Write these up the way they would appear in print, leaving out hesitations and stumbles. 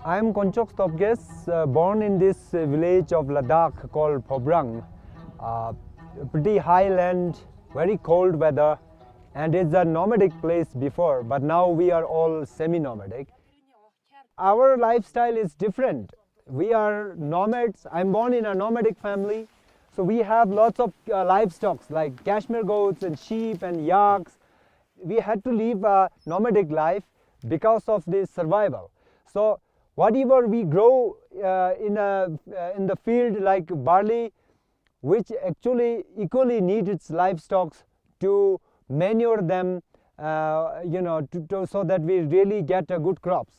I am Konchok Stobgais, born in this village of Ladakh called Phobrang. Pretty highland, very cold weather, and it's a nomadic place before, but now we are all semi-nomadic. Our lifestyle is different. We are nomads. I'm born in a nomadic family, so we have lots of livestock like cashmere goats and sheep and yaks. We had to live a nomadic life because of this survival. So whatever we grow in the field, like barley, which actually equally needs its livestock to manure them, so that we really get good crops.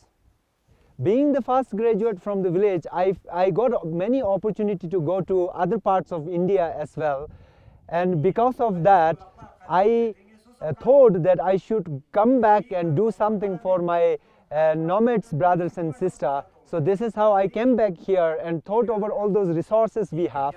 Being the first graduate from the village, I got many opportunity to go to other parts of India as well, and because of that, I thought that I should come back and do something for my nomads brothers and sisters. So this is how I came back here and thought over all those resources we have.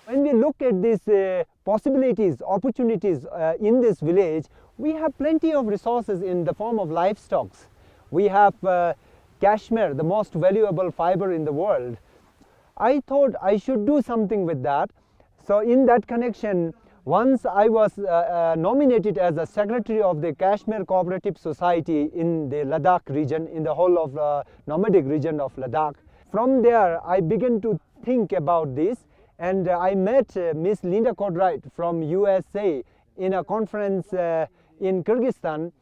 When we look at these possibilities, opportunities in this village, we have plenty of resources in the form of livestock. We have cashmere, the most valuable fiber in the world. I thought I should do something with that. So in that connection, once I was nominated as a secretary of the Kashmir Cooperative Society in the Ladakh region, in the whole of the nomadic region of Ladakh. From there, I began to think about this, and I met Miss Linda Cortright from USA in a conference in Kyrgyzstan.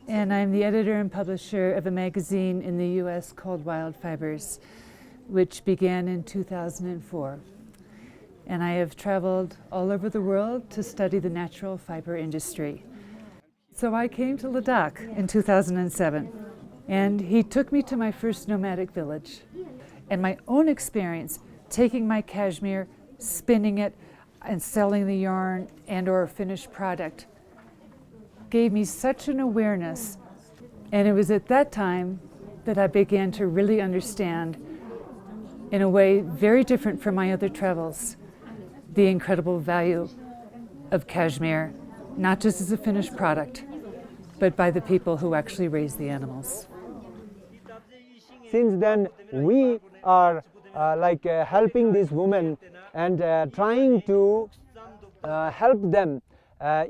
And I'm the editor and publisher of a magazine in the US called Wild Fibers, which began in 2004. And I have traveled all over the world to study the natural fiber industry. So I came to Ladakh in 2007, and he took me to my first nomadic village. And my own experience taking my cashmere, spinning it, and selling the yarn and or finished product gave me such an awareness. And it was at that time that I began to really understand, in a way very different from my other travels, the incredible value of cashmere, not just as a finished product, but by the people who actually raise the animals. Since then, we are helping these women and trying to help them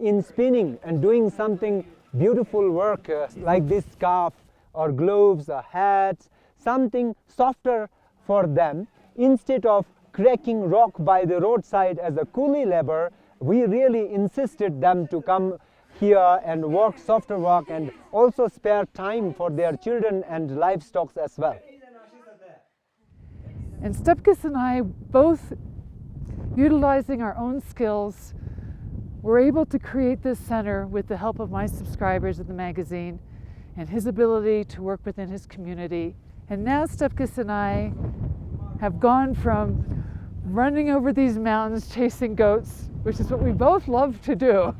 in spinning and doing something beautiful work like this scarf or gloves or hats, something softer for them. Instead of cracking rock by the roadside as a coolie labor, we really insisted them to come here and work softer work and also spare time for their children and livestock as well. And Stobgais and I, both utilizing our own skills, were able to create this center with the help of my subscribers of the magazine and his ability to work within his community. And now Stobgais and I have gone from running over these mountains chasing goats, which is what we both love to do.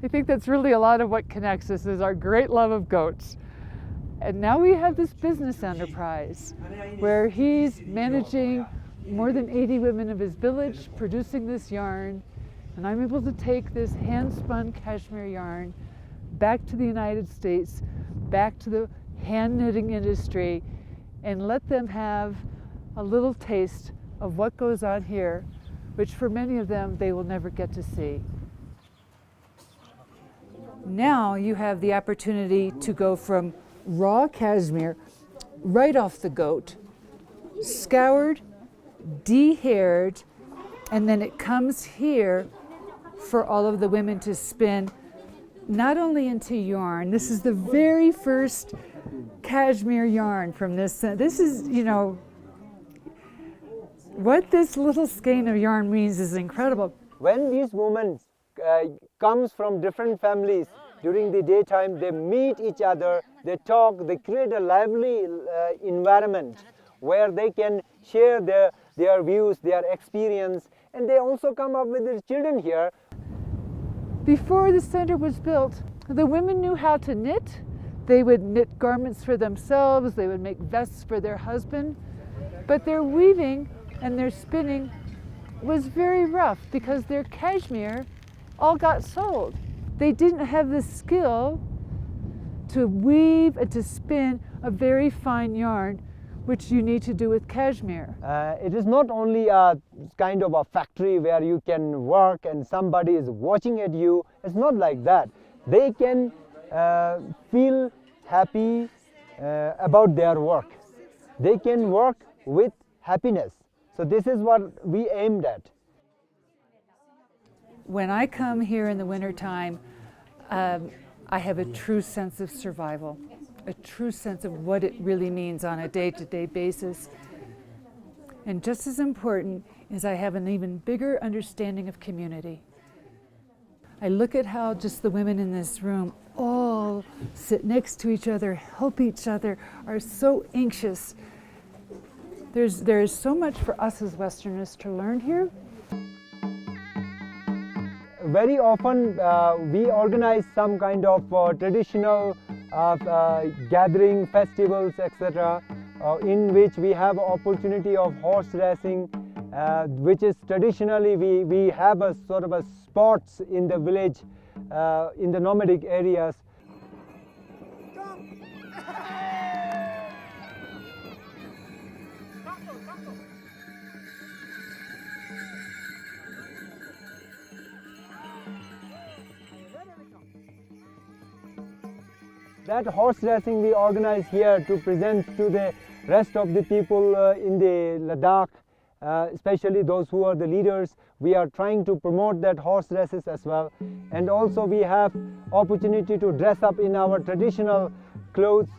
I think that's really a lot of what connects us, is our great love of goats. And now we have this business enterprise where he's managing more than 80 women of his village, producing this yarn, and I'm able to take this hand-spun cashmere yarn back to the United States, back to the hand knitting industry, and let them have a little taste of what goes on here, which for many of them they will never get to see. Now you have the opportunity to go from raw cashmere right off the goat, scoured, de-haired, and then it comes here for all of the women to spin, not only into yarn. This is the very first cashmere yarn from this. This is, what this little skein of yarn means is incredible. When these women comes from different families during the daytime, they meet each other, they talk, they create a lively environment where they can share their views, their experience, and they also come up with their children here. Before the center was built, the women knew how to knit. They would knit garments for themselves, they would make vests for their husband, but their weaving and their spinning was very rough because their cashmere all got sold. they didn't have the skill to weave and to spin a very fine yarn, which you need to do with cashmere. It is not only a kind of a factory where you can work and somebody is watching at you. It's not like that. They can feel happy about their work. They can work with happiness. So this is what we aimed at. When I come here in the wintertime, I have a true sense of survival, a true sense of what it really means on a day-to-day basis. And just as important is I have an even bigger understanding of community. I look at how just the women in this room all sit next to each other, help each other, are so anxious. There is so much for us as Westerners to learn here. Very often we organize some kind of traditional gathering, festivals, etc., in which we have opportunity of horse racing, which is traditionally we have a sort of a spots in the village, in the nomadic areas. That horse racing we organize here to present to the rest of the people in the Ladakh, especially those who are the leaders. We are trying to promote that horse races as well. And also we have opportunity to dress up in our traditional clothes.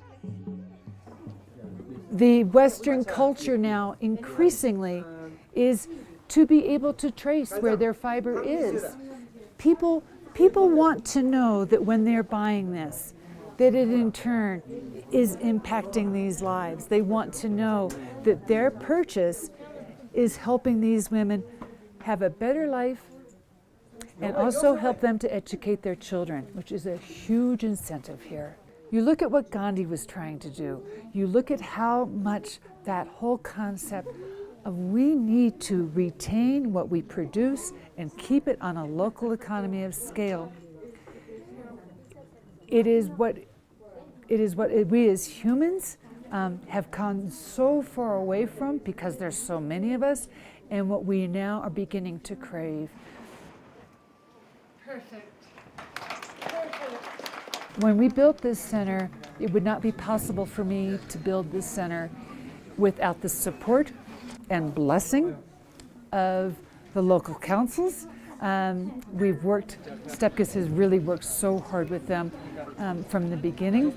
The Western culture now increasingly is to be able to trace where their fiber is. People want to know that when they're buying this, that it in turn is impacting these lives. They want to know that their purchase is helping these women have a better life and also help them to educate their children, which is a huge incentive here. You look at what Gandhi was trying to do. You look at how much that whole concept of we need to retain what we produce and keep it on a local economy of scale. It is what we as humans have gone so far away from because there's so many of us, and what we now are beginning to crave. Perfect. When we built this center, it would not be possible for me to build this center without the support and blessing of the local councils. We've worked, Stobgais has really worked so hard with them from the beginning.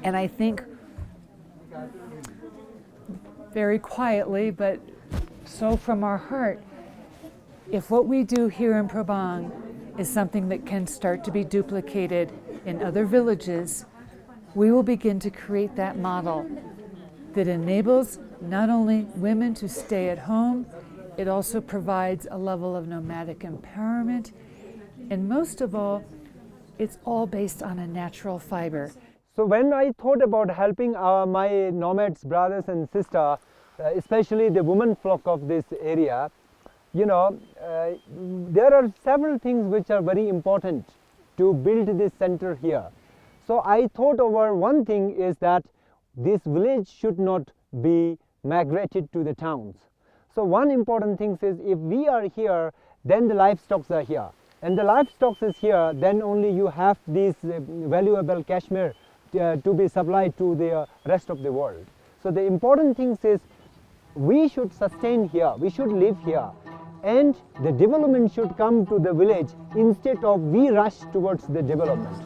And I think very quietly, but so from our heart, if what we do here in Phobrang is something that can start to be duplicated in other villages, we will begin to create that model that enables not only women to stay at home, it also provides a level of nomadic empowerment, and most of all, it's all based on a natural fiber. So when I thought about helping my nomads, brothers and sisters, especially the women flock of this area, you know, there are several things which are very important to build this center here. So I thought over one thing is that this village should not be migrated to the towns. So one important thing is if we are here, then the livestock are here. And the livestock is here, then only you have these valuable cashmere to be supplied to the rest of the world. So the important thing is we should sustain here, we should live here. And the development should come to the village instead of we rush towards the development.